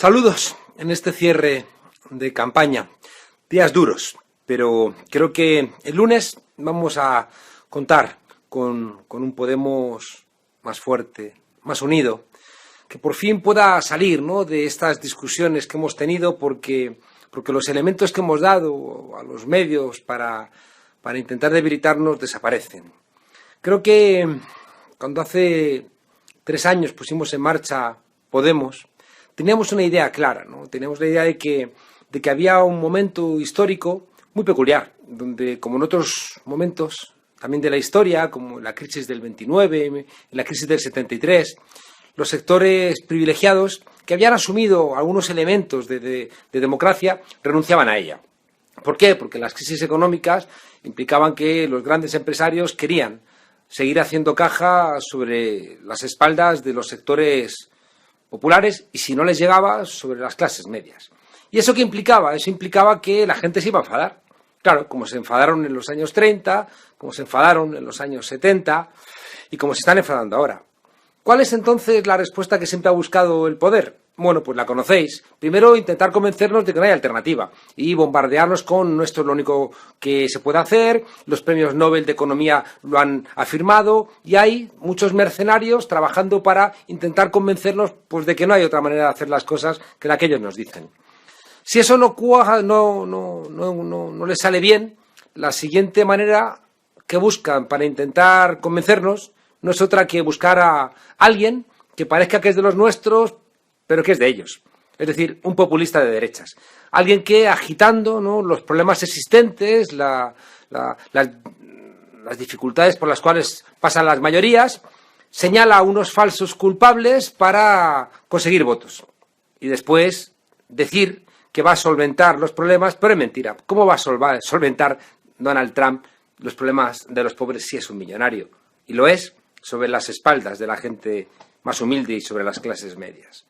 Saludos en este cierre de campaña. Días duros, pero creo que el lunes vamos a contar con un Podemos más fuerte, más unido, que por fin pueda salir, ¿no?, de estas discusiones que hemos tenido porque los elementos que hemos dado a los medios para intentar debilitarnos desaparecen. Creo que cuando hace 3 años pusimos en marcha Podemos, teníamos una idea clara, ¿no? Teníamos la idea de que había un momento histórico muy peculiar, donde, como en otros momentos también de la historia, como la crisis del 29, la crisis del 73, los sectores privilegiados que habían asumido algunos elementos de democracia renunciaban a ella. ¿Por qué? Porque las crisis económicas implicaban que los grandes empresarios querían seguir haciendo caja sobre las espaldas de los sectores populares y, si no les llegaba, sobre las clases medias. ¿Y eso qué implicaba? Eso implicaba que la gente se iba a enfadar. Claro, como se enfadaron en los años 30, como se enfadaron en los años 70 y como se están enfadando ahora. ¿Cuál es entonces la respuesta que siempre ha buscado el poder? Bueno, pues la conocéis. Primero, intentar convencernos de que no hay alternativa y bombardearnos con "no, esto es lo único que se puede hacer", los premios Nobel de Economía lo han afirmado y hay muchos mercenarios trabajando para intentar convencernos, pues, de que no hay otra manera de hacer las cosas que la que ellos nos dicen. Si eso no cuaja, no les sale bien, la siguiente manera que buscan para intentar convencernos no es otra que buscar a alguien que parezca que es de los nuestros, pero que es de ellos. Es decir, un populista de derechas. Alguien que, agitando, ¿no?, los problemas existentes, las dificultades por las cuales pasan las mayorías, señala a unos falsos culpables para conseguir votos. Y después decir que va a solventar los problemas, pero es mentira. ¿Cómo va a solventar Donald Trump los problemas de los pobres si es un millonario? Y lo es sobre las espaldas de la gente más humilde y sobre las clases medias.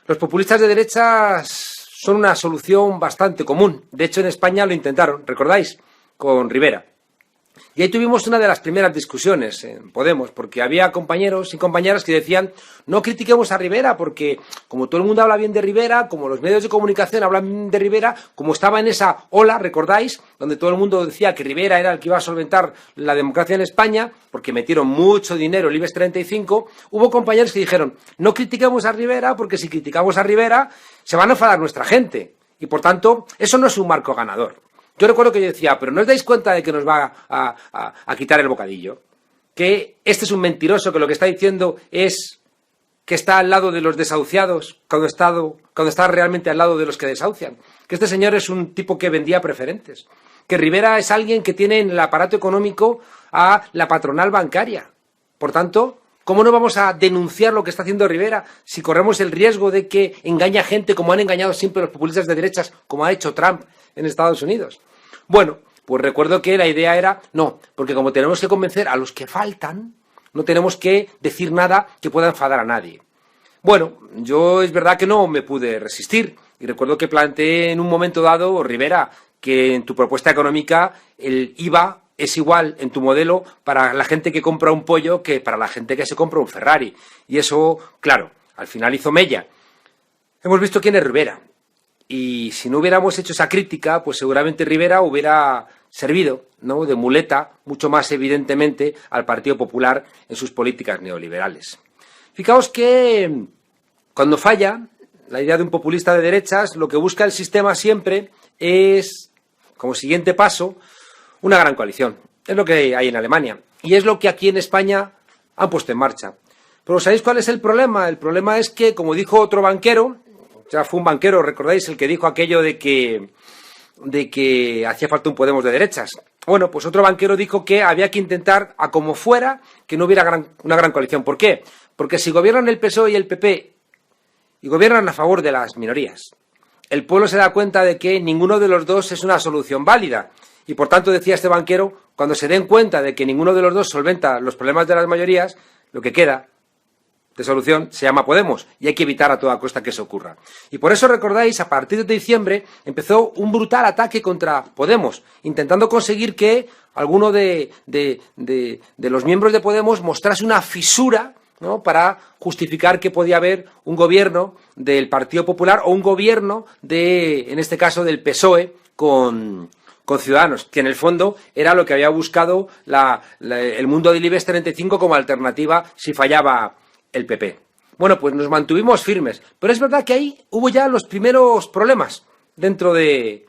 Los populistas de derechas son una solución bastante común. De hecho, en España lo intentaron, ¿recordáis?, con Rivera. Y ahí tuvimos una de las primeras discusiones en Podemos, porque había compañeros y compañeras que decían: no critiquemos a Rivera, porque como todo el mundo habla bien de Rivera, como los medios de comunicación hablan bien de Rivera, como estaba en esa ola, ¿recordáis?, donde todo el mundo decía que Rivera era el que iba a solventar la democracia en España, porque metieron mucho dinero el IBEX 35, hubo compañeros que dijeron: no critiquemos a Rivera, porque si criticamos a Rivera se van a enfadar nuestra gente, y por tanto eso no es un marco ganador. Yo recuerdo que yo decía: pero ¿no os dais cuenta de que nos va a quitar el bocadillo? Que este es un mentiroso, que lo que está diciendo es que está al lado de los desahuciados cuando está realmente al lado de los que desahucian. Que este señor es un tipo que vendía preferentes. Que Rivera es alguien que tiene en el aparato económico a la patronal bancaria. Por tanto, ¿cómo no vamos a denunciar lo que está haciendo Rivera si corremos el riesgo de que engañe a gente como han engañado siempre los populistas de derechas, como ha hecho Trump en Estados Unidos? Bueno, pues recuerdo que la idea era: no, porque como tenemos que convencer a los que faltan, no tenemos que decir nada que pueda enfadar a nadie. Bueno, yo es verdad que no me pude resistir y recuerdo que planteé en un momento dado: Rivera, que en tu propuesta económica el IVA es igual en tu modelo para la gente que compra un pollo que para la gente que se compra un Ferrari. Y eso, claro, al final hizo mella. Hemos visto quién es Rivera. Y si no hubiéramos hecho esa crítica, pues seguramente Rivera hubiera servido, ¿no?, de muleta, mucho más evidentemente, al Partido Popular en sus políticas neoliberales. Fijaos que cuando falla la idea de un populista de derechas, lo que busca el sistema siempre es, como siguiente paso, una gran coalición. Es lo que hay en Alemania y es lo que aquí en España han puesto en marcha. Pero ¿sabéis cuál es el problema? El problema es que, como dijo otro banquero, ya fue un banquero, ¿recordáis?, el que dijo aquello de que hacía falta un Podemos de derechas. Bueno, pues otro banquero dijo que había que intentar, a como fuera, que no hubiera una gran coalición. ¿Por qué? Porque si gobiernan el PSOE y el PP y gobiernan a favor de las minorías, el pueblo se da cuenta de que ninguno de los dos es una solución válida. Y por tanto, decía este banquero, cuando se den cuenta de que ninguno de los dos solventa los problemas de las mayorías, lo que queda de solución se llama Podemos, y hay que evitar a toda costa que eso ocurra. Y por eso, recordáis, a partir de diciembre empezó un brutal ataque contra Podemos, intentando conseguir que alguno de los miembros de Podemos mostrase una fisura ¿no?, para justificar que podía haber un gobierno del Partido Popular o un gobierno en este caso, del PSOE con Ciudadanos, que en el fondo era lo que había buscado el mundo del IBEX 35 como alternativa si fallaba el PP. Bueno, pues nos mantuvimos firmes, pero es verdad que ahí hubo ya los primeros problemas dentro de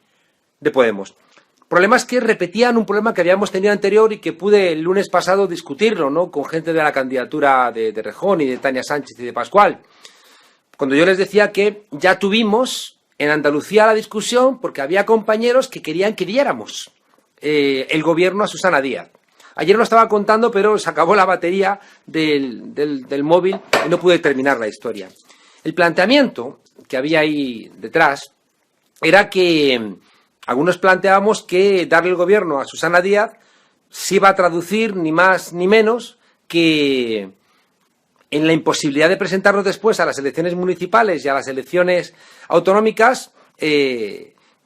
Podemos. Problemas que repetían un problema que habíamos tenido anterior y que pude el lunes pasado discutirlo, ¿no?, con gente de la candidatura de Rejón y de Tania Sánchez y de Pascual. Cuando yo les decía que ya tuvimos en Andalucía la discusión porque había compañeros que querían que diéramos el gobierno a Susana Díaz. Ayer lo estaba contando, pero se acabó la batería del móvil y no pude terminar la historia. El planteamiento que había ahí detrás era que algunos planteábamos que darle el gobierno a Susana Díaz se iba a traducir ni más ni menos que en la imposibilidad de presentarnos después a las elecciones municipales y a las elecciones autonómicas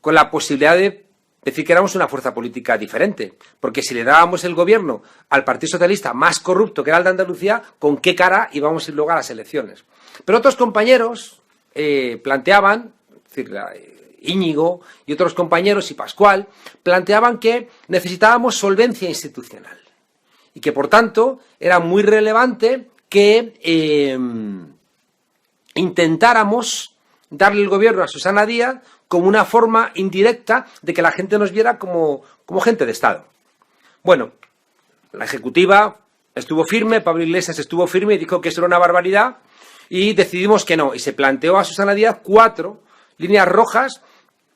con la posibilidad de decir que éramos una fuerza política diferente. Porque si le dábamos el gobierno al Partido Socialista más corrupto que era el de Andalucía, ¿con qué cara íbamos a ir luego a las elecciones? Pero otros compañeros planteaban, es decir, Íñigo y otros compañeros y Pascual, planteaban que necesitábamos solvencia institucional y que, por tanto, era muy relevante que intentáramos darle el gobierno a Susana Díaz como una forma indirecta de que la gente nos viera como gente de Estado. Bueno, la ejecutiva estuvo firme, Pablo Iglesias estuvo firme y dijo que eso era una barbaridad y decidimos que no. Y se planteó a Susana Díaz 4 líneas rojas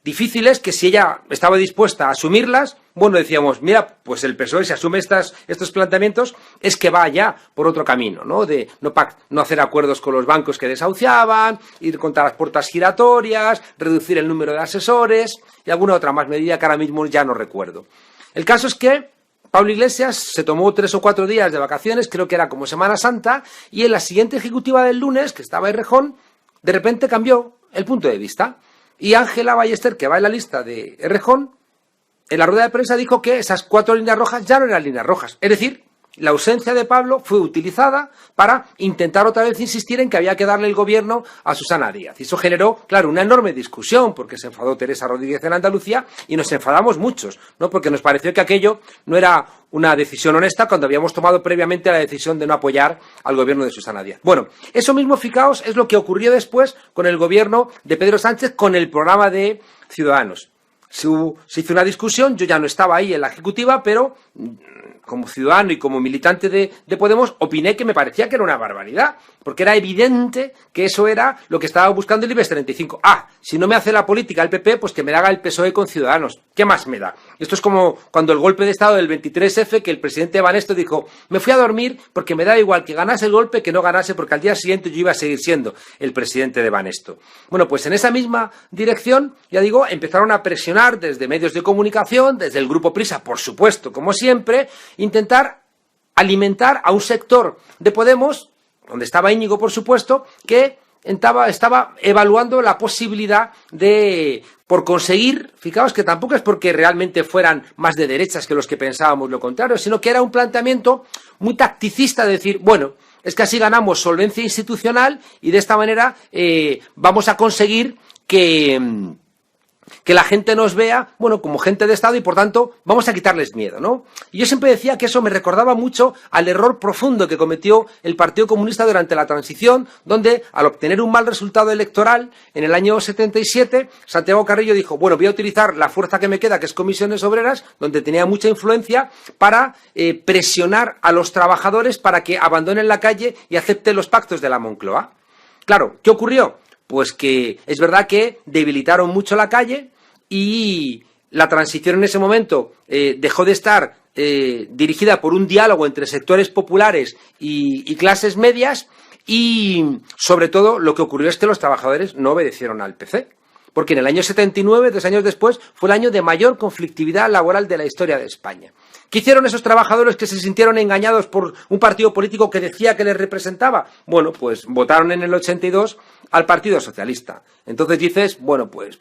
difíciles que si ella estaba dispuesta a asumirlas, bueno, decíamos, mira, pues el PSOE si asume estos planteamientos es que va ya por otro camino, ¿no? De no hacer acuerdos con los bancos que desahuciaban, ir contra las puertas giratorias, reducir el número de asesores y alguna otra más medida que ahora mismo ya no recuerdo. El caso es que Pablo Iglesias se tomó 3 o 4 días de vacaciones, creo que era como Semana Santa, y en la siguiente ejecutiva del lunes, que estaba en Rejón, de repente cambió el punto de vista. Y Ángela Ballester, que va en la lista de Errejón, en la rueda de prensa dijo que esas 4 líneas rojas ya no eran líneas rojas. Es decir, la ausencia de Pablo fue utilizada para intentar otra vez insistir en que había que darle el gobierno a Susana Díaz. Y eso generó, claro, una enorme discusión, porque se enfadó Teresa Rodríguez en Andalucía y nos enfadamos muchos, ¿no? Porque nos pareció que aquello no era una decisión honesta cuando habíamos tomado previamente la decisión de no apoyar al gobierno de Susana Díaz. Bueno, eso mismo, fijaos, es lo que ocurrió después con el gobierno de Pedro Sánchez con el programa de Ciudadanos. Se hizo una discusión, yo ya no estaba ahí en la ejecutiva, pero como ciudadano y como militante de Podemos, opiné que me parecía que era una barbaridad, porque era evidente que eso era lo que estaba buscando el IBEX 35. Si no me hace la política el PP, pues que me la haga el PSOE con Ciudadanos. ¿Qué más me da? Esto es como cuando el golpe de Estado del 23F, que el presidente Banesto dijo, me fui a dormir porque me da igual que ganase el golpe que no ganase, porque al día siguiente yo iba a seguir siendo el presidente de Banesto. Bueno, pues en esa misma dirección, ya digo, empezaron a presionar desde medios de comunicación, desde el Grupo Prisa, por supuesto, como siempre, intentar alimentar a un sector de Podemos, donde estaba Íñigo, por supuesto, que estaba evaluando la posibilidad de, por conseguir, fijaos que tampoco es porque realmente fueran más de derechas que los que pensábamos lo contrario, sino que era un planteamiento muy tacticista de decir, bueno, es que así ganamos solvencia institucional y de esta manera vamos a conseguir que la gente nos vea, bueno, como gente de Estado y por tanto vamos a quitarles miedo, ¿no? Y yo siempre decía que eso me recordaba mucho al error profundo que cometió el Partido Comunista durante la transición, donde al obtener un mal resultado electoral en el año 77, Santiago Carrillo dijo, bueno, voy a utilizar la fuerza que me queda, que es Comisiones Obreras, donde tenía mucha influencia, para presionar a los trabajadores para que abandonen la calle y acepten los pactos de la Moncloa. Claro, ¿qué ocurrió? Pues que es verdad que debilitaron mucho la calle y la transición en ese momento dejó de estar dirigida por un diálogo entre sectores populares y clases medias y, sobre todo, lo que ocurrió es que los trabajadores no obedecieron al PC. Porque en el año 79, 2 años después, fue el año de mayor conflictividad laboral de la historia de España. ¿Qué hicieron esos trabajadores que se sintieron engañados por un partido político que decía que les representaba? Bueno, pues votaron en el 82 al Partido Socialista. Entonces dices, bueno, pues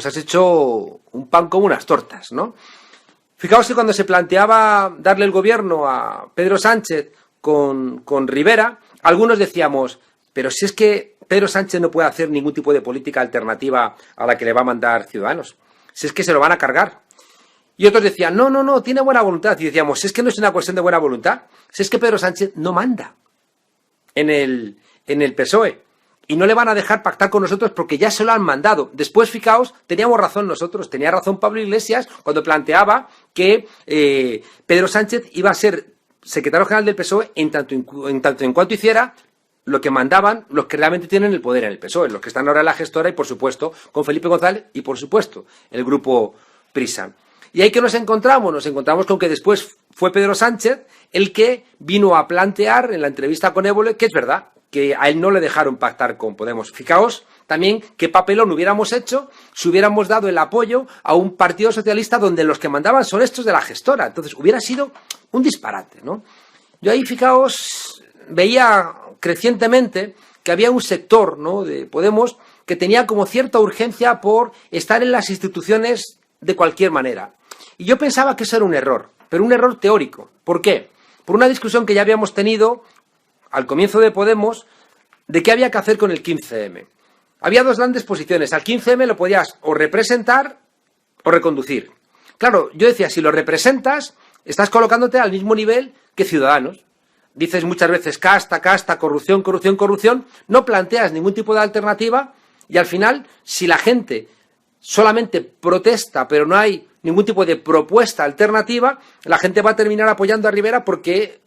has hecho un pan como unas tortas, ¿no? Fijaos que cuando se planteaba darle el gobierno a Pedro Sánchez con Rivera, algunos decíamos, pero si es que Pedro Sánchez no puede hacer ningún tipo de política alternativa a la que le va a mandar Ciudadanos, si es que se lo van a cargar. Y otros decían, no, tiene buena voluntad. Y decíamos, si es que no es una cuestión de buena voluntad, si es que Pedro Sánchez no manda en el PSOE. Y no le van a dejar pactar con nosotros porque ya se lo han mandado. Después, fijaos, teníamos razón nosotros, tenía razón Pablo Iglesias cuando planteaba que Pedro Sánchez iba a ser secretario general del PSOE en tanto en cuanto hiciera lo que mandaban los que realmente tienen el poder en el PSOE, los que están ahora en la gestora y, por supuesto, con Felipe González y, por supuesto, el grupo Prisa. ¿Y ahí que nos encontramos? Nos encontramos con que después fue Pedro Sánchez el que vino a plantear en la entrevista con Évole que es verdad, que a él no le dejaron pactar con Podemos. Fijaos también qué papelón hubiéramos hecho si hubiéramos dado el apoyo a un partido socialista donde los que mandaban son estos de la gestora. Entonces hubiera sido un disparate, ¿no? Yo ahí, fijaos, veía crecientemente que había un sector, ¿no?, de Podemos que tenía como cierta urgencia por estar en las instituciones de cualquier manera. Y yo pensaba que eso era un error, pero un error teórico. ¿Por qué? Por una discusión que ya habíamos tenido al comienzo de Podemos de qué había que hacer con el 15M. Había dos grandes posiciones. Al 15M lo podías o representar o reconducir. Claro, yo decía, si lo representas, estás colocándote al mismo nivel que Ciudadanos. Dices muchas veces casta, corrupción, no planteas ningún tipo de alternativa y al final, si la gente solamente protesta, pero no hay ningún tipo de propuesta alternativa, la gente va a terminar apoyando a Rivera porque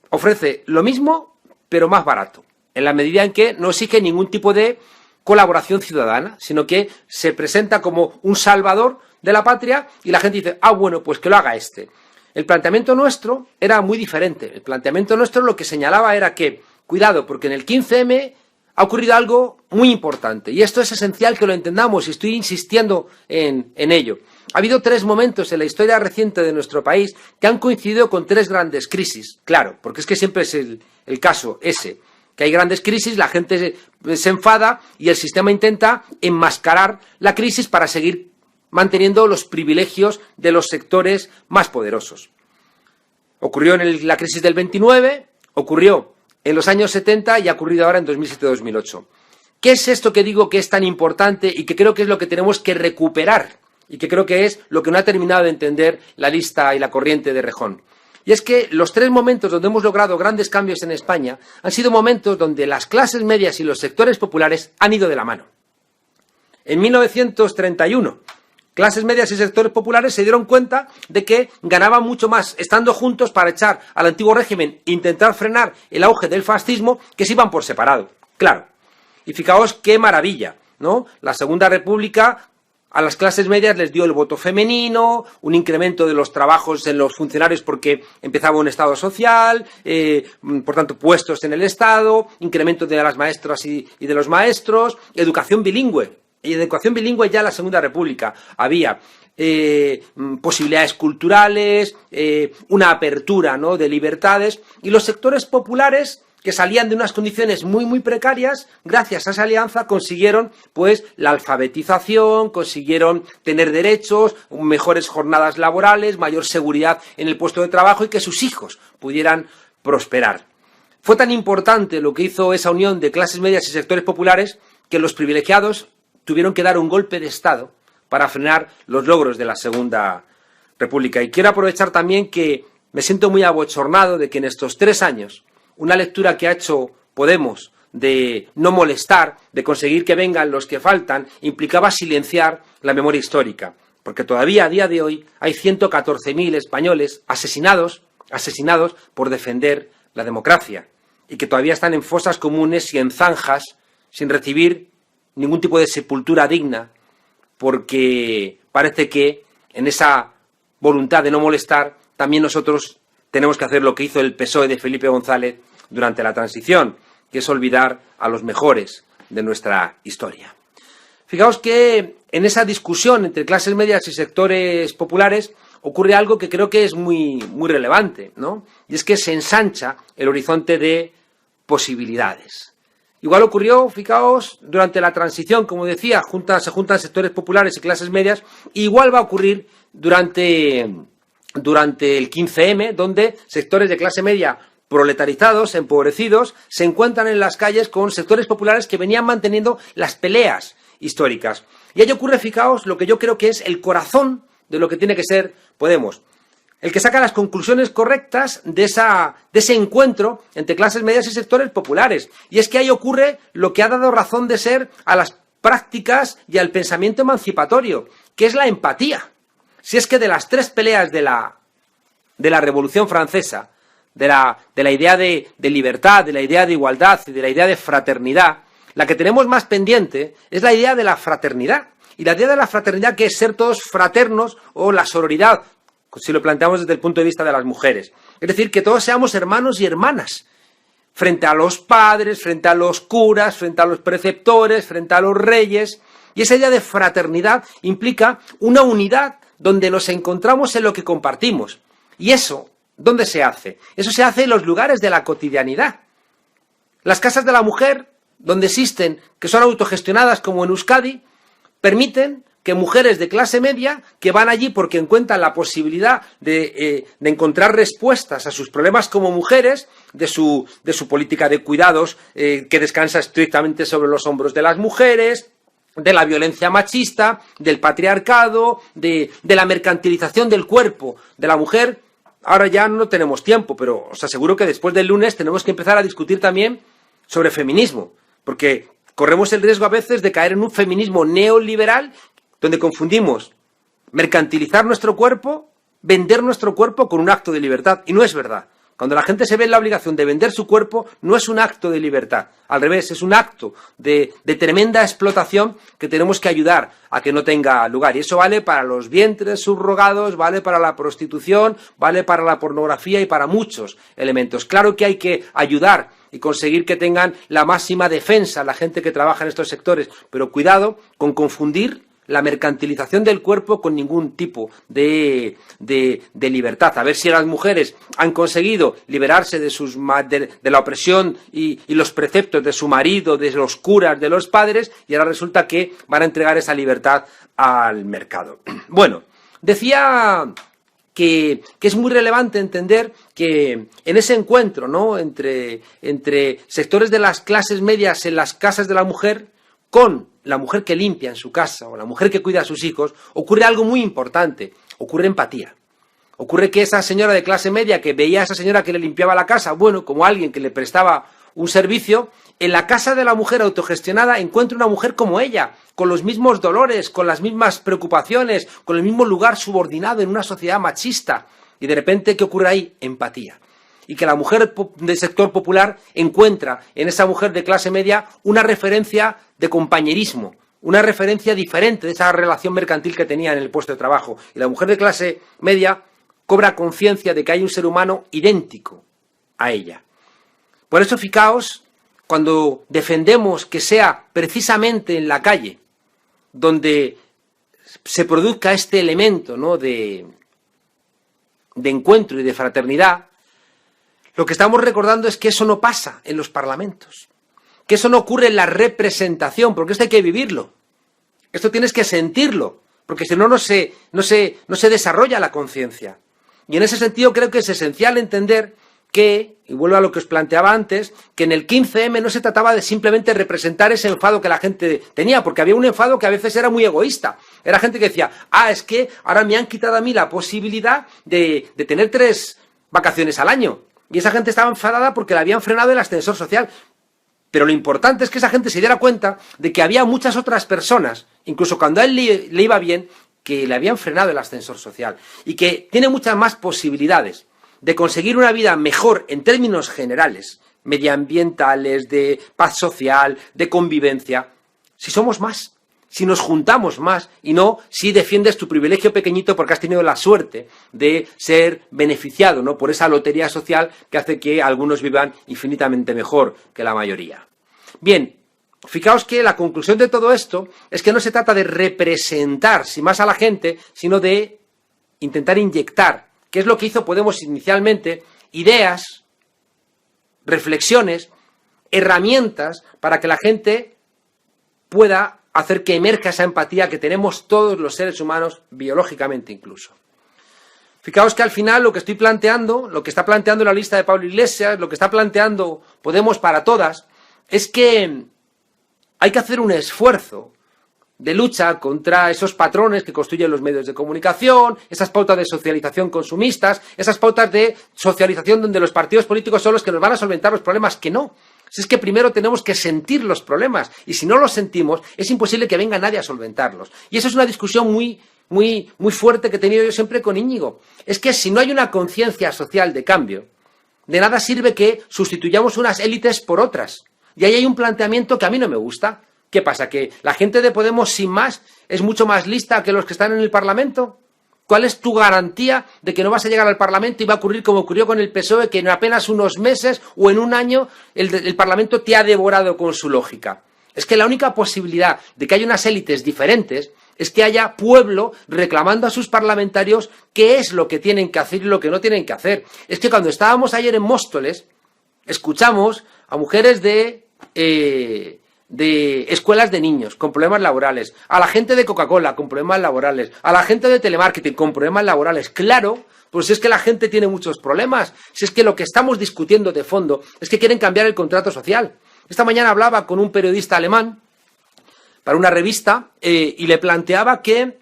ofrece lo mismo, pero más barato, en la medida en que no exige ningún tipo de colaboración ciudadana, sino que se presenta como un salvador de la patria y la gente dice, bueno, pues que lo haga este. El planteamiento nuestro era muy diferente. El planteamiento nuestro lo que señalaba era que, cuidado, porque en el 15M ha ocurrido algo muy importante y esto es esencial que lo entendamos y estoy insistiendo en ello. Ha habido tres momentos en la historia reciente de nuestro país que han coincidido con tres grandes crisis. Claro, porque es que siempre es el caso ese, que hay grandes crisis, la gente se enfada y el sistema intenta enmascarar la crisis para seguir manteniendo los privilegios de los sectores más poderosos. Ocurrió en la crisis del 29, ocurrió en los años 70 y ha ocurrido ahora en 2007-2008. ¿Qué es esto que digo que es tan importante y que creo que es lo que tenemos que recuperar? Y que creo que es lo que no ha terminado de entender la lista y la corriente de Rejón. Y es que los tres momentos donde hemos logrado grandes cambios en España han sido momentos donde las clases medias y los sectores populares han ido de la mano. En 1931, clases medias y sectores populares se dieron cuenta de que ganaban mucho más estando juntos para echar al antiguo régimen e intentar frenar el auge del fascismo que si iban por separado. Claro. Y fijaos qué maravilla, ¿no? La Segunda República a las clases medias les dio el voto femenino, un incremento de los trabajos en los funcionarios porque empezaba un Estado social, por tanto puestos en el Estado, incremento de las maestras y de los maestros, educación bilingüe. Y en educación bilingüe ya en la Segunda República había posibilidades culturales, una apertura, ¿no?, de libertades, y los sectores populares que salían de unas condiciones muy precarias, gracias a esa alianza consiguieron pues la alfabetización, consiguieron tener derechos, mejores jornadas laborales, mayor seguridad en el puesto de trabajo y que sus hijos pudieran prosperar. Fue tan importante lo que hizo esa unión de clases medias y sectores populares que los privilegiados tuvieron que dar un golpe de Estado para frenar los logros de la Segunda República. Y quiero aprovechar también que me siento muy abochornado de que en estos 3 años una lectura que ha hecho Podemos de no molestar, de conseguir que vengan los que faltan, implicaba silenciar la memoria histórica, porque todavía a día de hoy hay 114.000 españoles asesinados por defender la democracia y que todavía están en fosas comunes y en zanjas sin recibir ningún tipo de sepultura digna, porque parece que en esa voluntad de no molestar también nosotros tenemos que hacer lo que hizo el PSOE de Felipe González durante la transición, que es olvidar a los mejores de nuestra historia. Fijaos que en esa discusión entre clases medias y sectores populares ocurre algo que creo que es muy relevante, ¿no? Y es que se ensancha el horizonte de posibilidades. Igual ocurrió, fijaos, durante la transición, como decía, se juntan sectores populares y clases medias, igual va a ocurrir durante el 15M, donde sectores de clase media proletarizados, empobrecidos, se encuentran en las calles con sectores populares que venían manteniendo las peleas históricas. Y ahí ocurre, fijaos, lo que yo creo que es el corazón de lo que tiene que ser Podemos. El que saca las conclusiones correctas de ese encuentro entre clases medias y sectores populares. Y es que ahí ocurre lo que ha dado razón de ser a las prácticas y al pensamiento emancipatorio, que es la empatía. Si es que de las tres peleas de la Revolución Francesa, de la idea de libertad, de la idea de igualdad y de la idea de fraternidad, la que tenemos más pendiente es la idea de la fraternidad. Y la idea de la fraternidad, que es ser todos fraternos, o la sororidad, si lo planteamos desde el punto de vista de las mujeres. Es decir, que todos seamos hermanos y hermanas, frente a los padres, frente a los curas, frente a los preceptores, frente a los reyes. Y esa idea de fraternidad implica una unidad donde nos encontramos en lo que compartimos. Y eso, ¿dónde se hace? Eso se hace en los lugares de la cotidianidad. Las casas de la mujer, donde existen, que son autogestionadas como en Euskadi, permiten que mujeres de clase media, que van allí porque encuentran la posibilidad de encontrar respuestas a sus problemas como mujeres, de su política de cuidados que descansa estrictamente sobre los hombros de las mujeres, de la violencia machista, del patriarcado, de la mercantilización del cuerpo de la mujer. Ahora ya no tenemos tiempo, pero os aseguro que después del lunes tenemos que empezar a discutir también sobre feminismo, porque corremos el riesgo a veces de caer en un feminismo neoliberal donde confundimos mercantilizar nuestro cuerpo, vender nuestro cuerpo con un acto de libertad. Y no es verdad. Cuando la gente se ve en la obligación de vender su cuerpo, no es un acto de libertad. Al revés, es un acto de tremenda explotación que tenemos que ayudar a que no tenga lugar. Y eso vale para los vientres subrogados, vale para la prostitución, vale para la pornografía y para muchos elementos. Claro que hay que ayudar y conseguir que tengan la máxima defensa la gente que trabaja en estos sectores, pero cuidado con confundir la mercantilización del cuerpo con ningún tipo de libertad. A ver si las mujeres han conseguido liberarse de la opresión y los preceptos de su marido, de los curas, de los padres, y ahora resulta que van a entregar esa libertad al mercado. Bueno, decía que es muy relevante entender que en ese encuentro, ¿no?, entre sectores de las clases medias en las casas de la mujer con la mujer que limpia en su casa o la mujer que cuida a sus hijos, ocurre algo muy importante, ocurre empatía. Ocurre que esa señora de clase media que veía a esa señora que le limpiaba la casa, bueno, como alguien que le prestaba un servicio, en la casa de la mujer autogestionada encuentra una mujer como ella, con los mismos dolores, con las mismas preocupaciones, con el mismo lugar subordinado en una sociedad machista. Y de repente, ¿qué ocurre ahí? Empatía. Y que la mujer del sector popular encuentra en esa mujer de clase media una referencia de compañerismo, una referencia diferente de esa relación mercantil que tenía en el puesto de trabajo. Y la mujer de clase media cobra conciencia de que hay un ser humano idéntico a ella. Por eso, fijaos, cuando defendemos que sea precisamente en la calle donde se produzca este elemento, ¿no?, de encuentro y de fraternidad, lo que estamos recordando es que eso no pasa en los parlamentos, que eso no ocurre en la representación, porque esto hay que vivirlo, esto tienes que sentirlo, porque si no, no se desarrolla la conciencia. Y en ese sentido creo que es esencial entender que, y vuelvo a lo que os planteaba antes, que en el 15M no se trataba de simplemente representar ese enfado que la gente tenía, porque había un enfado que a veces era muy egoísta. Era gente que decía, es que ahora me han quitado a mí la posibilidad de tener 3 vacaciones al año. Y esa gente estaba enfadada porque le habían frenado el ascensor social. Pero lo importante es que esa gente se diera cuenta de que había muchas otras personas, incluso cuando a él le iba bien, que le habían frenado el ascensor social. Y que tiene muchas más posibilidades de conseguir una vida mejor en términos generales, medioambientales, de paz social, de convivencia, si somos más, si nos juntamos más y no si defiendes tu privilegio pequeñito porque has tenido la suerte de ser beneficiado, ¿no?, por esa lotería social que hace que algunos vivan infinitamente mejor que la mayoría. Bien, fijaos que la conclusión de todo esto es que no se trata de representar sin más a la gente, sino de intentar inyectar, que es lo que hizo Podemos inicialmente, ideas, reflexiones, herramientas para que la gente pueda hacer que emerja esa empatía que tenemos todos los seres humanos, biológicamente incluso. Fijaos que al final lo que estoy planteando, lo que está planteando la lista de Pablo Iglesias, lo que está planteando Podemos para Todas, es que hay que hacer un esfuerzo de lucha contra esos patrones que construyen los medios de comunicación, esas pautas de socialización consumistas, esas pautas de socialización donde los partidos políticos son los que nos van a solventar los problemas, que no. Si es que primero tenemos que sentir los problemas, y si no los sentimos, es imposible que venga nadie a solventarlos. Y eso es una discusión muy fuerte que he tenido yo siempre con Íñigo. Es que si no hay una conciencia social de cambio, de nada sirve que sustituyamos unas élites por otras. Y ahí hay un planteamiento que a mí no me gusta. ¿Qué pasa? ¿Que la gente de Podemos, sin más, es mucho más lista que los que están en el Parlamento? ¿Cuál es tu garantía de que no vas a llegar al Parlamento y va a ocurrir como ocurrió con el PSOE, que en apenas unos meses o en un año el Parlamento te ha devorado con su lógica? Es que la única posibilidad de que haya unas élites diferentes es que haya pueblo reclamando a sus parlamentarios qué es lo que tienen que hacer y lo que no tienen que hacer. Es que cuando estábamos ayer en Móstoles, escuchamos a mujeres de escuelas de niños con problemas laborales, a la gente de Coca-Cola con problemas laborales, a la gente de telemarketing con problemas laborales. Claro, pues es que la gente tiene muchos problemas. Si es que lo que estamos discutiendo de fondo es que quieren cambiar el contrato social. Esta mañana hablaba con un periodista alemán para una revista y le planteaba que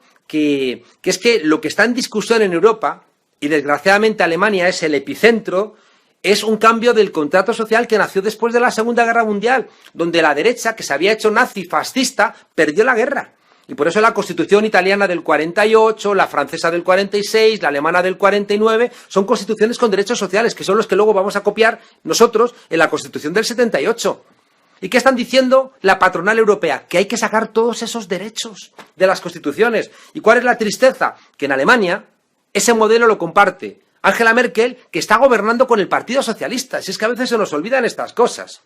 es que lo que está en discusión en Europa, y desgraciadamente Alemania es el epicentro, es un cambio del contrato social que nació después de la Segunda Guerra Mundial, donde la derecha, que se había hecho nazi fascista, perdió la guerra. Y por eso la Constitución italiana del 48, la francesa del 46, la alemana del 49, son constituciones con derechos sociales, que son los que luego vamos a copiar nosotros en la Constitución del 78. ¿Y qué están diciendo la patronal europea? Que hay que sacar todos esos derechos de las constituciones. ¿Y cuál es la tristeza? Que en Alemania ese modelo lo comparte Angela Merkel, que está gobernando con el Partido Socialista. Si es que a veces se nos olvidan estas cosas.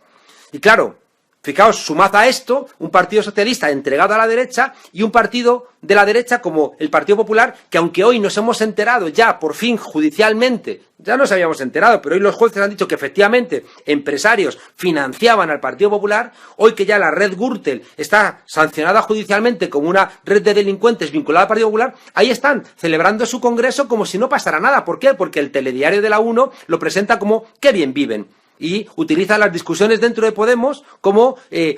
Y claro, fijaos, sumad a esto un Partido Socialista entregado a la derecha y un partido de la derecha como el Partido Popular, que aunque hoy nos hemos enterado ya por fin judicialmente, ya nos habíamos enterado, pero hoy los jueces han dicho que efectivamente empresarios financiaban al Partido Popular, hoy que ya la red Gürtel está sancionada judicialmente como una red de delincuentes vinculada al Partido Popular, ahí están celebrando su congreso como si no pasara nada. ¿Por qué? Porque el telediario de la 1 lo presenta como qué bien viven. Y utiliza las discusiones dentro de Podemos como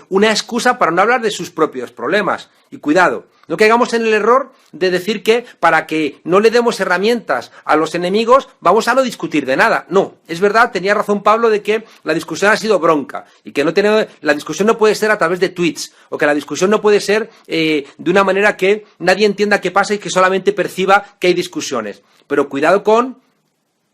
una excusa para no hablar de sus propios problemas. Y cuidado, no caigamos en el error de decir que para que no le demos herramientas a los enemigos vamos a no discutir de nada. No, es verdad, tenía razón Pablo de que la discusión ha sido bronca y que la discusión no puede ser a través de tweets o que la discusión no puede ser de una manera que nadie entienda qué pasa y que solamente perciba que hay discusiones. Pero cuidado con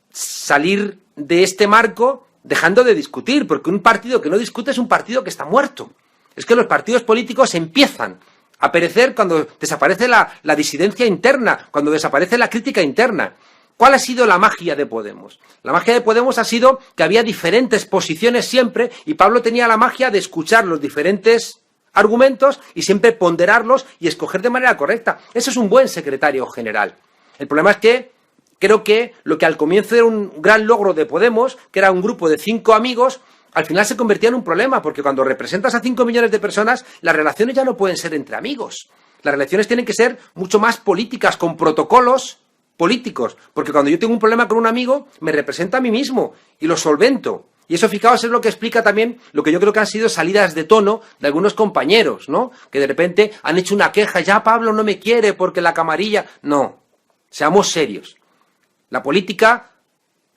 salir de este marco dejando de discutir, porque un partido que no discute es un partido que está muerto. Es que los partidos políticos empiezan a perecer cuando desaparece la disidencia interna, cuando desaparece la crítica interna. ¿Cuál ha sido la magia de Podemos? La magia de Podemos ha sido que había diferentes posiciones siempre y Pablo tenía la magia de escuchar los diferentes argumentos y siempre ponderarlos y escoger de manera correcta. Eso es un buen secretario general. El problema es que creo que lo que al comienzo era un gran logro de Podemos, que era un grupo de 5 amigos, al final se convertía en un problema, porque cuando representas a 5 millones de personas, las relaciones ya no pueden ser entre amigos. Las relaciones tienen que ser mucho más políticas, con protocolos políticos, porque cuando yo tengo un problema con un amigo, me representa a mí mismo y lo solvento. Y eso, fijaos, es lo que explica también lo que yo creo que han sido salidas de tono de algunos compañeros, ¿no? Que de repente han hecho una queja, ya Pablo no me quiere porque la camarilla... No, seamos serios. La política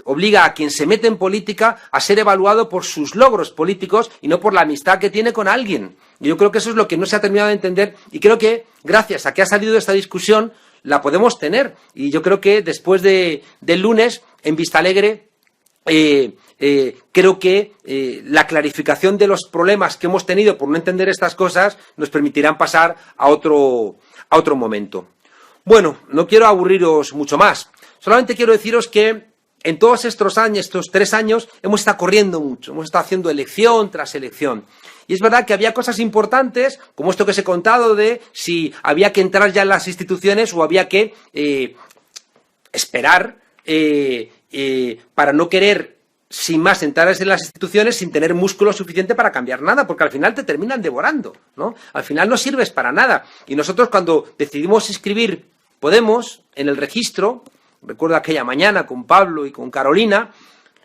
obliga a quien se mete en política a ser evaluado por sus logros políticos y no por la amistad que tiene con alguien. Y yo creo que eso es lo que no se ha terminado de entender y creo que gracias a que ha salido esta discusión la podemos tener. Y yo creo que después del lunes en Vistalegre creo que la clarificación de los problemas que hemos tenido por no entender estas cosas nos permitirán pasar a otro momento. Bueno, no quiero aburriros mucho más. Solamente quiero deciros que en todos estos años, estos 3 años, hemos estado corriendo mucho, hemos estado haciendo elección tras elección. Y es verdad que había cosas importantes, como esto que os he contado, de si había que entrar ya en las instituciones o había que esperar para no querer, sin más, entrar en las instituciones sin tener músculo suficiente para cambiar nada, porque al final te terminan devorando, ¿no? Al final no sirves para nada. Y nosotros cuando decidimos inscribir Podemos en el registro, recuerdo aquella mañana con Pablo y con Carolina,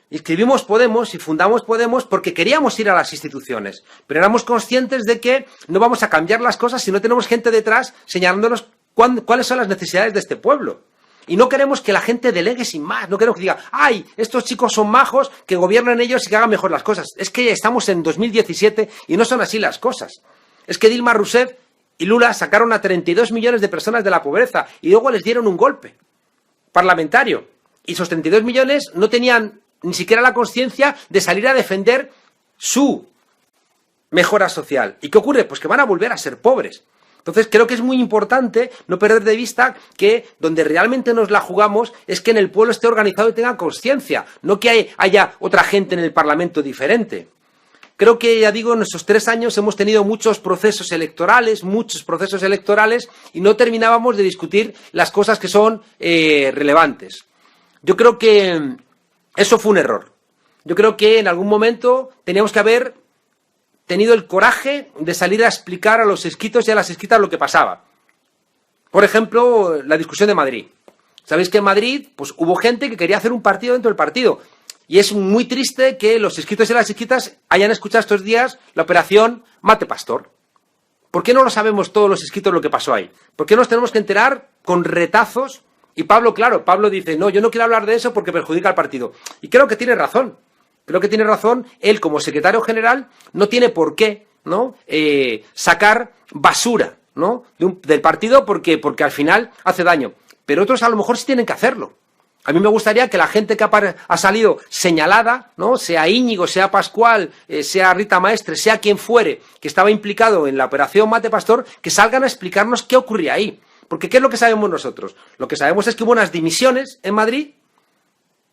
escribimos Podemos y fundamos Podemos porque queríamos ir a las instituciones, pero éramos conscientes de que no vamos a cambiar las cosas si no tenemos gente detrás señalándonos cuáles son las necesidades de este pueblo. Y no queremos que la gente delegue sin más, no queremos que diga, ¡ay, estos chicos son majos, que gobiernen ellos y que hagan mejor las cosas! Es que estamos en 2017 y no son así las cosas. Es que Dilma Rousseff y Lula sacaron a 32 millones de personas de la pobreza y luego les dieron un golpe parlamentario. Y esos 32 millones no tenían ni siquiera la conciencia de salir a defender su mejora social. ¿Y qué ocurre? Pues que van a volver a ser pobres. Entonces creo que es muy importante no perder de vista que donde realmente nos la jugamos es que en el pueblo esté organizado y tenga conciencia, no que haya otra gente en el Parlamento diferente. Creo que, ya digo, en estos 3 años hemos tenido muchos procesos electorales y no terminábamos de discutir las cosas que son relevantes. Yo creo que eso fue un error. Yo creo que en algún momento teníamos que haber tenido el coraje de salir a explicar a los esquitos y a las esquitas lo que pasaba. Por ejemplo, la discusión de Madrid. Sabéis que en Madrid pues, hubo gente que quería hacer un partido dentro del partido. Y es muy triste que los esquitos y las esquitas hayan escuchado estos días la operación Mate Pastor. ¿Por qué no lo sabemos todos los esquitos lo que pasó ahí? ¿Por qué nos tenemos que enterar con retazos? Y Pablo, claro, Pablo dice, no, yo no quiero hablar de eso porque perjudica al partido. Y creo que tiene razón. Creo que tiene razón, él como secretario general no tiene por qué, ¿no? Sacar basura, ¿no? del partido porque al final hace daño. Pero otros a lo mejor sí tienen que hacerlo. A mí me gustaría que la gente que ha salido señalada, ¿no? Sea Íñigo, sea Pascual, sea Rita Maestre, sea quien fuere, que estaba implicado en la operación Mate Pastor, que salgan a explicarnos qué ocurría ahí. Porque ¿qué es lo que sabemos nosotros? Lo que sabemos es que hubo unas dimisiones en Madrid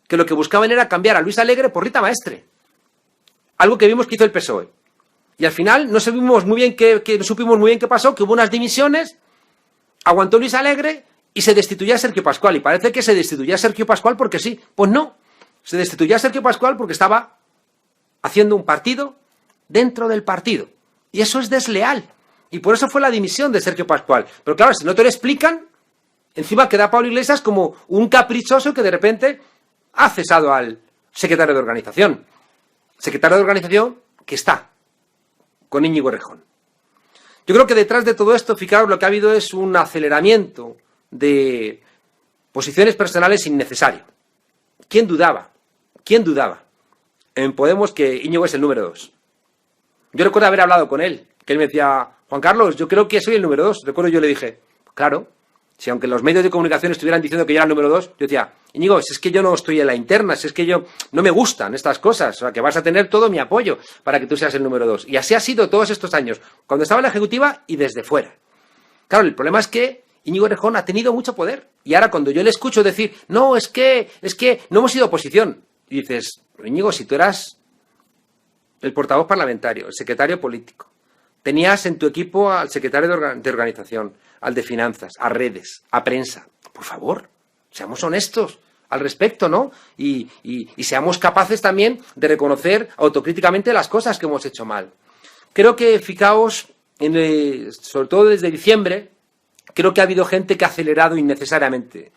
que lo que buscaban era cambiar a Luis Alegre por Rita Maestre. Algo que vimos que hizo el PSOE. Y al final no supimos muy bien qué pasó, que hubo unas dimisiones, aguantó Luis Alegre y se destituyó a Sergio Pascual. Y parece que se destituyó a Sergio Pascual porque sí. Pues no. Se destituyó a Sergio Pascual porque estaba haciendo un partido dentro del partido. Y eso es desleal. Y por eso fue la dimisión de Sergio Pascual. Pero claro, si no te lo explican, encima queda Pablo Iglesias como un caprichoso que de repente ha cesado al secretario de organización. Secretario de organización que está con Íñigo Errejón. Yo creo que detrás de todo esto, fijaros, lo que ha habido es un aceleramiento de posiciones personales innecesario. ¿Quién dudaba? ¿Quién dudaba en Podemos que Íñigo es el número 2? Yo recuerdo haber hablado con él, que él me decía, Juan Carlos, yo creo que soy el número 2. Recuerdo yo le dije, claro, si aunque los medios de comunicación estuvieran diciendo que yo era el número 2, yo decía, Íñigo, si es que yo no estoy en la interna, si es que yo no me gustan estas cosas, o sea, que vas a tener todo mi apoyo para que tú seas el número 2. Y así ha sido todos estos años, cuando estaba en la ejecutiva y desde fuera. Claro, el problema es que Íñigo Errejón ha tenido mucho poder. Y ahora cuando yo le escucho decir, no, es que no hemos sido oposición. Y dices, Íñigo, si tú eras el portavoz parlamentario, el secretario político, tenías en tu equipo al secretario de organización, al de finanzas, a redes, a prensa. Por favor, seamos honestos al respecto, ¿no? Y seamos capaces también de reconocer autocríticamente las cosas que hemos hecho mal. Creo que, fijaos, sobre todo desde diciembre, creo que ha habido gente que ha acelerado innecesariamente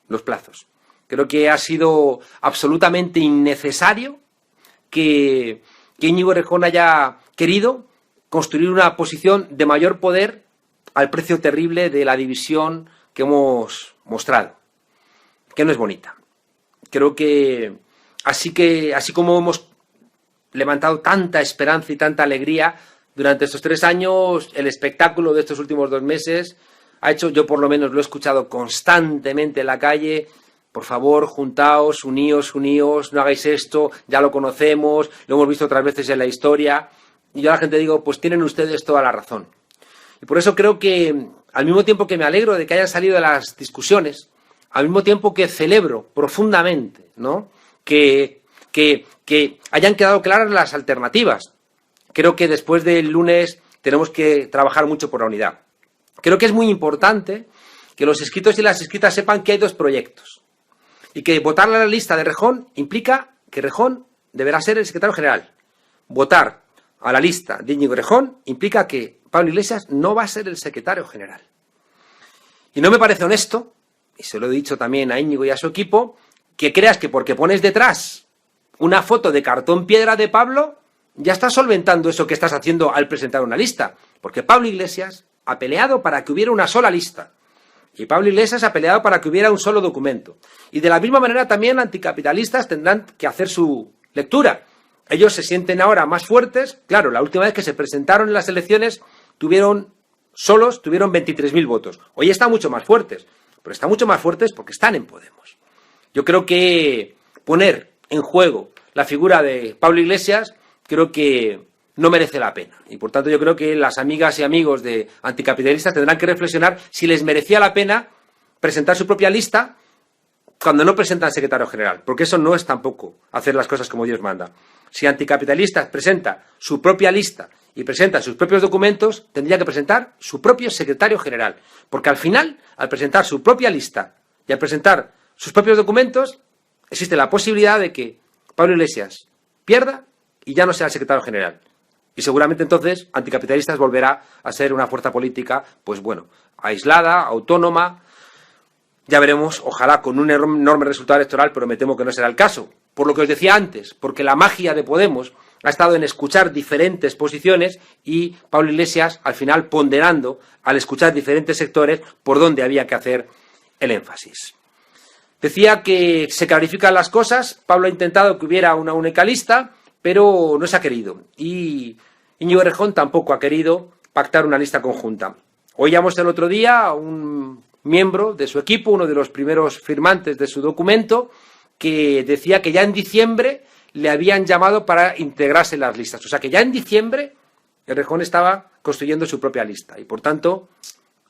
los plazos. Creo que ha sido absolutamente innecesario que Íñigo Errejón haya querido construir una posición de mayor poder al precio terrible de la división que hemos mostrado, que no es bonita. Creo que así como hemos levantado tanta esperanza y tanta alegría durante estos 3 años, el espectáculo de estos últimos 2 meses ha hecho, yo por lo menos lo he escuchado constantemente en la calle, por favor, juntaos, uníos, no hagáis esto, ya lo conocemos, lo hemos visto otras veces en la historia. Y yo a la gente digo, pues tienen ustedes toda la razón. Y por eso creo que, al mismo tiempo que me alegro de que hayan salido de las discusiones, al mismo tiempo que celebro profundamente, ¿no?, que hayan quedado claras las alternativas. Creo que después del lunes tenemos que trabajar mucho por la unidad. Creo que es muy importante que los escritos y las escritas sepan que hay 2 proyectos. Y que votar la lista de Errejón implica que Errejón deberá ser el secretario general. Votar a la lista de Íñigo Errejón implica que Pablo Iglesias no va a ser el secretario general. Y no me parece honesto, y se lo he dicho también a Íñigo y a su equipo, que creas que porque pones detrás una foto de cartón piedra de Pablo, ya estás solventando eso que estás haciendo al presentar una lista. Porque Pablo Iglesias ha peleado para que hubiera una sola lista. Y Pablo Iglesias ha peleado para que hubiera un solo documento. Y de la misma manera también anticapitalistas tendrán que hacer su lectura. Ellos se sienten ahora más fuertes. Claro, la última vez que se presentaron en las elecciones tuvieron 23.000 votos. Hoy están mucho más fuertes. Pero están mucho más fuertes porque están en Podemos. Yo creo que poner en juego la figura de Pablo Iglesias, creo que no merece la pena. Y por tanto yo creo que las amigas y amigos de anticapitalistas tendrán que reflexionar si les merecía la pena presentar su propia lista cuando no presentan secretario general, porque eso no es tampoco hacer las cosas como Dios manda. Si anticapitalistas presenta su propia lista y presenta sus propios documentos, tendría que presentar su propio secretario general, porque al final, al presentar su propia lista y al presentar sus propios documentos, existe la posibilidad de que Pablo Iglesias pierda y ya no sea el secretario general. Y seguramente entonces anticapitalistas volverá a ser una fuerza política, pues bueno, aislada, autónoma. Ya veremos, ojalá con un enorme resultado electoral, pero me temo que no será el caso. Por lo que os decía antes, porque la magia de Podemos ha estado en escuchar diferentes posiciones y Pablo Iglesias al final ponderando al escuchar diferentes sectores por dónde había que hacer el énfasis. Decía que se clarifican las cosas. Pablo ha intentado que hubiera una única lista, pero no se ha querido. Y Íñigo Errejón tampoco ha querido pactar una lista conjunta. Oíamos el otro día a un miembro de su equipo, uno de los primeros firmantes de su documento, que decía que ya en diciembre le habían llamado para integrarse en las listas. O sea que ya en diciembre Errejón estaba construyendo su propia lista. Y por tanto,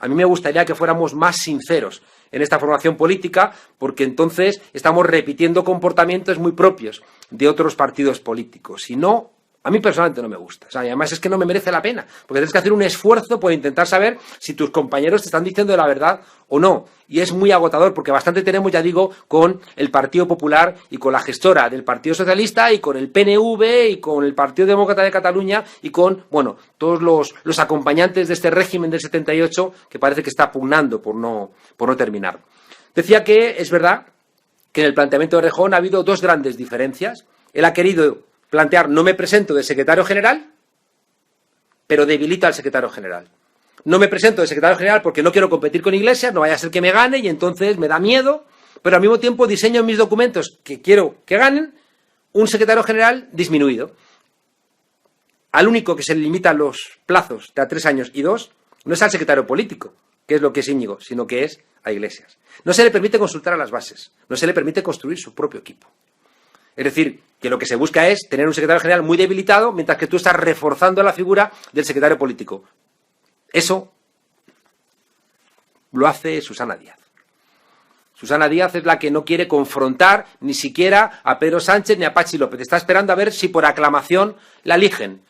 a mí me gustaría que fuéramos más sinceros en esta formación política, porque entonces estamos repitiendo comportamientos muy propios de otros partidos políticos. Si no, a mí personalmente no me gusta. O sea, y además es que no me merece la pena, porque tienes que hacer un esfuerzo por intentar saber si tus compañeros te están diciendo la verdad o no. Y es muy agotador, porque bastante tenemos, ya digo, con el Partido Popular y con la gestora del Partido Socialista y con el PNV y con el Partido Demócrata de Cataluña y con, bueno, todos los acompañantes de este régimen del 78 que parece que está pugnando por no terminar. Decía que es verdad que en el planteamiento de Errejón ha habido dos grandes diferencias. Él ha querido plantear, no me presento de secretario general, pero debilita al secretario general. No me presento de secretario general porque no quiero competir con Iglesias, no vaya a ser que me gane y entonces me da miedo, pero al mismo tiempo diseño en mis documentos que quiero que ganen un secretario general disminuido. Al único que se le limitan los plazos de a 3 años y 2 no es al secretario político, que es lo que es Íñigo, sino que es a Iglesias. No se le permite consultar a las bases, no se le permite construir su propio equipo. Es decir, que lo que se busca es tener un secretario general muy debilitado, mientras que tú estás reforzando la figura del secretario político. Eso lo hace Susana Díaz. Susana Díaz es la que no quiere confrontar ni siquiera a Pedro Sánchez ni a Patxi López. Está esperando a ver si por aclamación la eligen.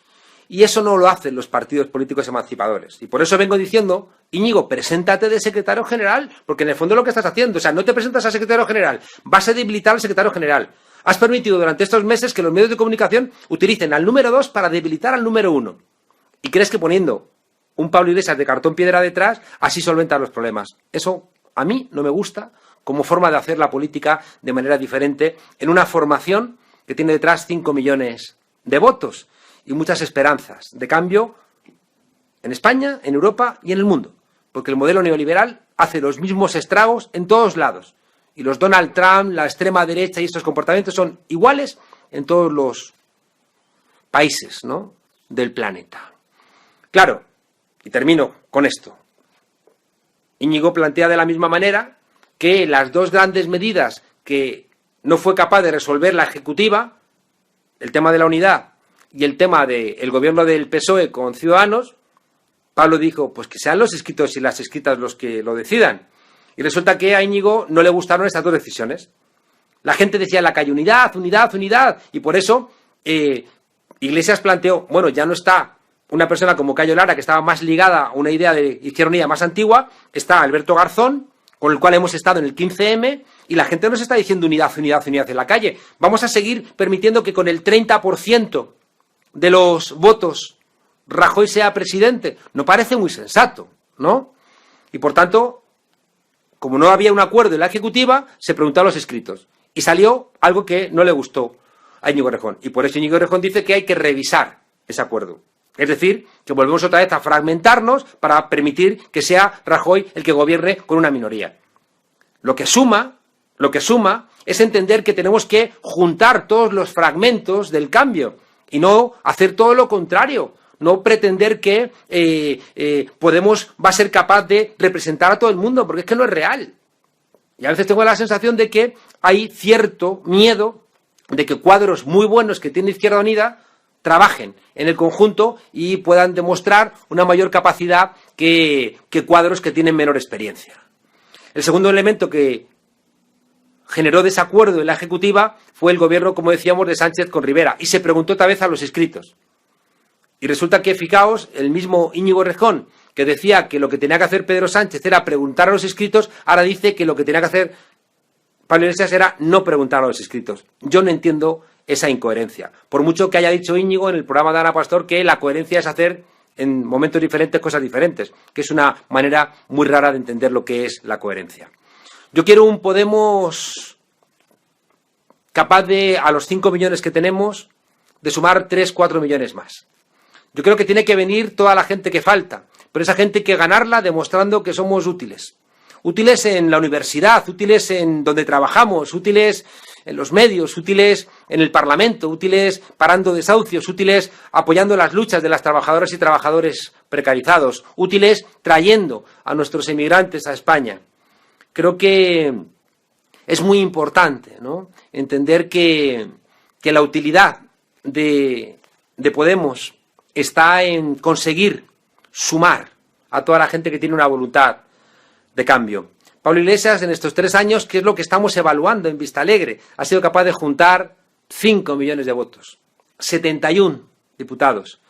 Y eso no lo hacen los partidos políticos emancipadores. Y por eso vengo diciendo, Íñigo, preséntate de secretario general, porque en el fondo es lo que estás haciendo. O sea, no te presentas a secretario general, vas a debilitar al secretario general. Has permitido durante estos meses que los medios de comunicación utilicen al número 2 para debilitar al número 1. ¿Y crees que poniendo un Pablo Iglesias de cartón piedra detrás, así solventan los problemas? Eso a mí no me gusta como forma de hacer la política de manera diferente en una formación que tiene detrás 5 millones de votos y muchas esperanzas de cambio en España, en Europa y en el mundo. Porque el modelo neoliberal hace los mismos estragos en todos lados. Y los Donald Trump, la extrema derecha y estos comportamientos son iguales en todos los países, ¿no?, del planeta. Claro, y termino con esto. Íñigo plantea de la misma manera que las dos grandes medidas que no fue capaz de resolver la Ejecutiva, el tema de la unidad y el tema del gobierno del PSOE con Ciudadanos, Pablo dijo, pues que sean los escritos y las escritas los que lo decidan. Y resulta que a Íñigo no le gustaron estas dos decisiones. La gente decía en la calle, unidad, unidad, unidad. Y por eso Iglesias planteó, bueno, ya no está una persona como Cayo Lara, que estaba más ligada a una idea de Izquierda Unida más antigua, está Alberto Garzón, con el cual hemos estado en el 15M, y la gente nos está diciendo unidad, unidad, unidad en la calle. Vamos a seguir permitiendo que con el 30% de los votos Rajoy sea presidente. No parece muy sensato, ¿no? Y por tanto, como no había un acuerdo en la ejecutiva, se preguntó a los escritos. Y salió algo que no le gustó a Íñigo Errejón. Y por eso Íñigo Errejón dice que hay que revisar ese acuerdo. Es decir, que volvemos otra vez a fragmentarnos para permitir que sea Rajoy el que gobierne con una minoría. Lo que suma es entender que tenemos que juntar todos los fragmentos del cambio y no hacer todo lo contrario. No pretender que Podemos va a ser capaz de representar a todo el mundo, porque es que no es real. Y a veces tengo la sensación de que hay cierto miedo de que cuadros muy buenos que tiene Izquierda Unida trabajen en el conjunto y puedan demostrar una mayor capacidad que cuadros que tienen menor experiencia. El segundo elemento que generó desacuerdo en la ejecutiva fue el gobierno, como decíamos, de Sánchez con Rivera, y se preguntó otra vez a los escritos. Y resulta que, fijaos, el mismo Íñigo Errejón, que decía que lo que tenía que hacer Pedro Sánchez era preguntar a los escritos, ahora dice que lo que tenía que hacer Pablo Iglesias era no preguntar a los escritos. Yo no entiendo esa incoherencia. Por mucho que haya dicho Íñigo en el programa de Ana Pastor que la coherencia es hacer en momentos diferentes cosas diferentes, que es una manera muy rara de entender lo que es la coherencia. Yo quiero un Podemos capaz de, a los 5 millones que tenemos, de sumar 3, 4 millones más. Yo creo que tiene que venir toda la gente que falta, pero esa gente hay que ganarla demostrando que somos útiles. Útiles en la universidad, útiles en donde trabajamos, útiles en los medios, útiles en el Parlamento, útiles parando desahucios, útiles apoyando las luchas de las trabajadoras y trabajadores precarizados, útiles trayendo a nuestros emigrantes a España. Creo que es muy importante, ¿no?, entender que la utilidad de Podemos está en conseguir sumar a toda la gente que tiene una voluntad de cambio. Pablo Iglesias, en estos 3 años, que es lo que estamos evaluando en Vistalegre, ha sido capaz de juntar 5 millones de votos, 71 diputados.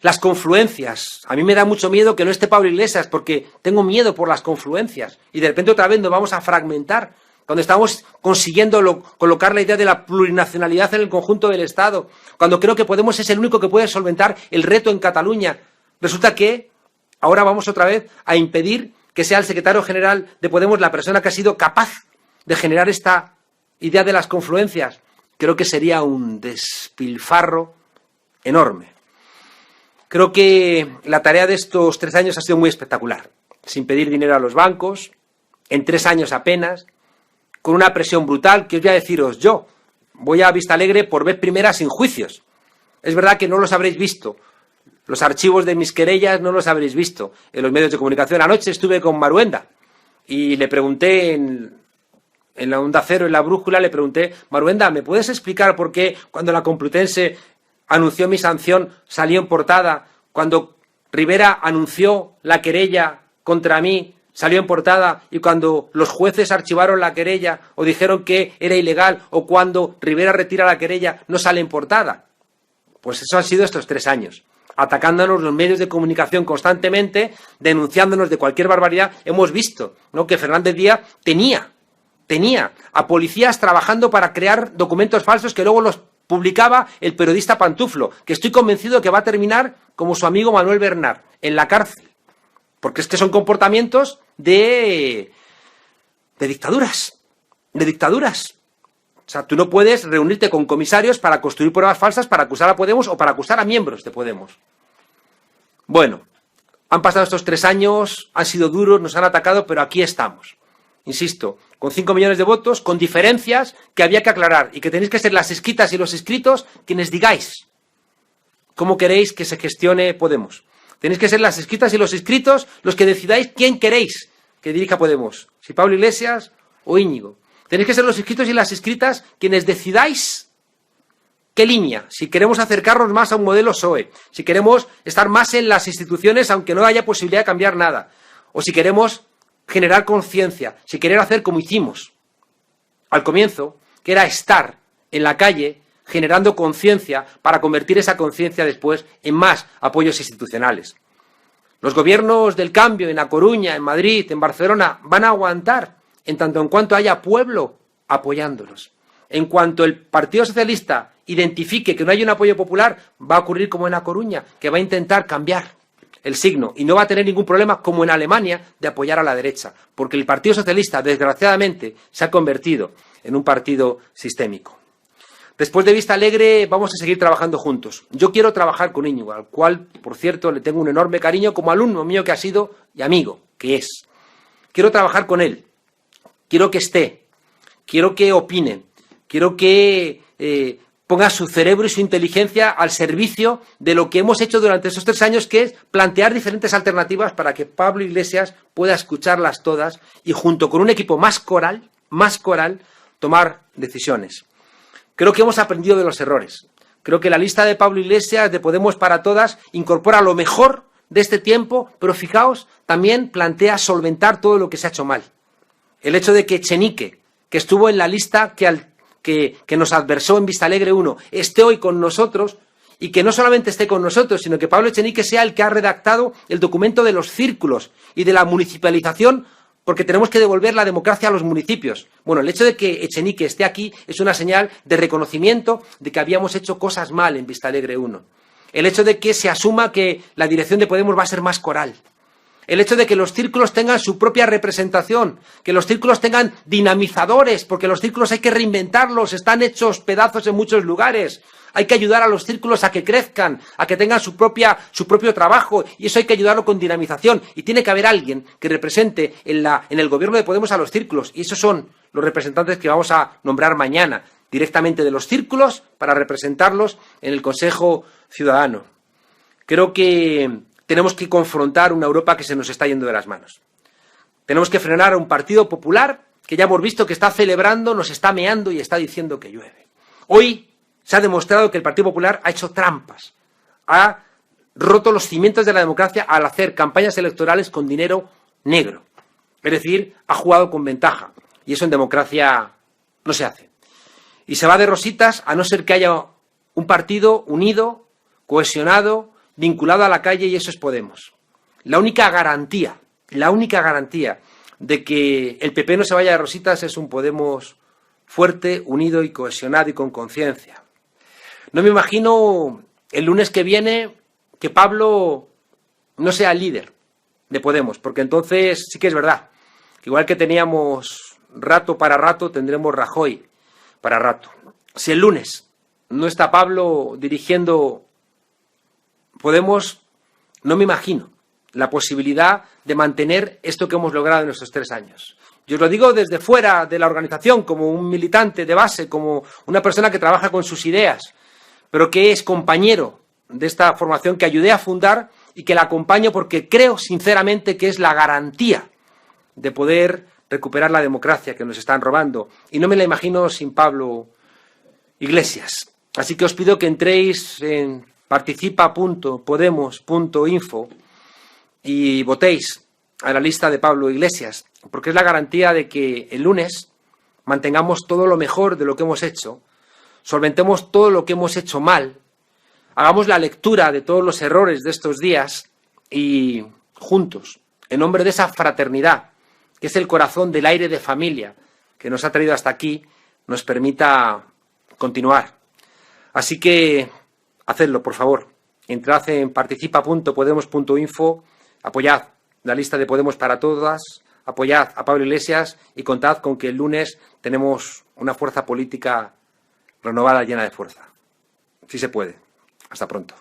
Las confluencias, a mí me da mucho miedo que no esté Pablo Iglesias, porque tengo miedo por las confluencias, y de repente otra vez nos vamos a fragmentar, cuando estamos consiguiendo colocar la idea de la plurinacionalidad en el conjunto del Estado, cuando creo que Podemos es el único que puede solventar el reto en Cataluña. Resulta que ahora vamos otra vez a impedir que sea el secretario general de Podemos la persona que ha sido capaz de generar esta idea de las confluencias. Creo que sería un despilfarro enorme. Creo que la tarea de estos 3 años ha sido muy espectacular, sin pedir dinero a los bancos, en 3 años apenas, con una presión brutal, que os voy a deciros yo. Voy a Vistalegre por vez primera sin juicios. Es verdad que no los habréis visto. Los archivos de mis querellas no los habréis visto en los medios de comunicación. Anoche estuve con Maruenda y le pregunté en la Onda Cero, en La Brújula, le pregunté: Maruenda, ¿me puedes explicar por qué cuando la Complutense anunció mi sanción salió en portada, cuando Rivera anunció la querella contra mí salió en portada, y cuando los jueces archivaron la querella o dijeron que era ilegal, o cuando Rivera retira la querella no sale en portada? Pues eso han sido estos 3 años. Atacándonos los medios de comunicación constantemente, denunciándonos de cualquier barbaridad. Hemos visto, ¿no?, que Fernández Díaz tenía a policías trabajando para crear documentos falsos que luego los publicaba el periodista Pantuflo, que estoy convencido de que va a terminar como su amigo Manuel Bernard, en la cárcel. Porque es que son comportamientos de dictaduras. De dictaduras. O sea, tú no puedes reunirte con comisarios para construir pruebas falsas para acusar a Podemos o para acusar a miembros de Podemos. Bueno, han pasado estos 3 años, han sido duros, nos han atacado, pero aquí estamos. Insisto, con 5 millones de votos, con diferencias que había que aclarar y que tenéis que ser las escritas y los escritos quienes digáis cómo queréis que se gestione Podemos. Tenéis que ser las escritas y los escritos los que decidáis quién queréis que dirija Podemos, si Pablo Iglesias o Íñigo. Tenéis que ser los escritos y las escritas quienes decidáis qué línea, si queremos acercarnos más a un modelo PSOE, si queremos estar más en las instituciones aunque no haya posibilidad de cambiar nada, o si queremos generar conciencia, si queremos hacer como hicimos al comienzo, que era estar en la calle generando conciencia para convertir esa conciencia después en más apoyos institucionales. Los gobiernos del cambio en A Coruña, en Madrid, en Barcelona, van a aguantar en tanto en cuanto haya pueblo apoyándolos. En cuanto el Partido Socialista identifique que no hay un apoyo popular, va a ocurrir como en A Coruña, que va a intentar cambiar el signo y no va a tener ningún problema, como en Alemania, de apoyar a la derecha, porque el Partido Socialista, desgraciadamente, se ha convertido en un partido sistémico. Después de Vista Alegre vamos a seguir trabajando juntos. Yo quiero trabajar con Íñigo, al cual, por cierto, le tengo un enorme cariño como alumno mío que ha sido y amigo que es. Quiero trabajar con él, quiero que esté, quiero que opine, quiero que ponga su cerebro y su inteligencia al servicio de lo que hemos hecho durante estos 3 años, que es plantear diferentes alternativas para que Pablo Iglesias pueda escucharlas todas y junto con un equipo más coral, tomar decisiones. Creo que hemos aprendido de los errores. Creo que la lista de Pablo Iglesias, de Podemos para Todas, incorpora lo mejor de este tiempo, pero fijaos, también plantea solventar todo lo que se ha hecho mal. El hecho de que Echenique, que estuvo en la lista que nos adversó en Vista Alegre 1, esté hoy con nosotros, y que no solamente esté con nosotros, sino que Pablo Echenique sea el que ha redactado el documento de los círculos y de la municipalización, porque tenemos que devolver la democracia a los municipios. Bueno, el hecho de que Echenique esté aquí es una señal de reconocimiento de que habíamos hecho cosas mal en Vista Alegre 1. El hecho de que se asuma que la dirección de Podemos va a ser más coral. El hecho de que los círculos tengan su propia representación, que los círculos tengan dinamizadores, porque los círculos hay que reinventarlos, están hechos pedazos en muchos lugares. Hay que ayudar a los círculos a que crezcan, a que tengan su propio trabajo, y eso hay que ayudarlo con dinamización. Y tiene que haber alguien que represente en el gobierno de Podemos a los círculos, y esos son los representantes que vamos a nombrar mañana, directamente de los círculos, para representarlos en el Consejo Ciudadano. Creo que tenemos que confrontar una Europa que se nos está yendo de las manos. Tenemos que frenar a un Partido Popular que ya hemos visto que está celebrando, nos está meando y está diciendo que llueve. Hoy se ha demostrado que el Partido Popular ha hecho trampas, ha roto los cimientos de la democracia al hacer campañas electorales con dinero negro. Es decir, ha jugado con ventaja. Y eso en democracia no se hace. Y se va de rositas a no ser que haya un partido unido, cohesionado, vinculado a la calle, y eso es Podemos. La única garantía de que el PP no se vaya de rositas es un Podemos fuerte, unido y cohesionado y con conciencia. No me imagino el lunes que viene que Pablo no sea el líder de Podemos, porque entonces sí que es verdad. Igual que teníamos rato para rato, tendremos Rajoy para rato. Si el lunes no está Pablo dirigiendo Podemos, no me imagino la posibilidad de mantener esto que hemos logrado en estos 3 años. Yo os lo digo desde fuera de la organización, como un militante de base, como una persona que trabaja con sus ideas, pero que es compañero de esta formación que ayudé a fundar y que la acompaño porque creo sinceramente que es la garantía de poder recuperar la democracia que nos están robando. Y no me la imagino sin Pablo Iglesias. Así que os pido que entréis en participa.podemos.info y votéis a la lista de Pablo Iglesias, porque es la garantía de que el lunes mantengamos todo lo mejor de lo que hemos hecho, solventemos todo lo que hemos hecho mal, hagamos la lectura de todos los errores de estos días y juntos, en nombre de esa fraternidad, que es el corazón del aire de familia que nos ha traído hasta aquí, nos permita continuar. Así que hacedlo, por favor. Entrad en participa.podemos.info, apoyad la lista de Podemos para Todas, apoyad a Pablo Iglesias y contad con que el lunes tenemos una fuerza política renovada, llena de fuerza. Sí se puede. Hasta pronto.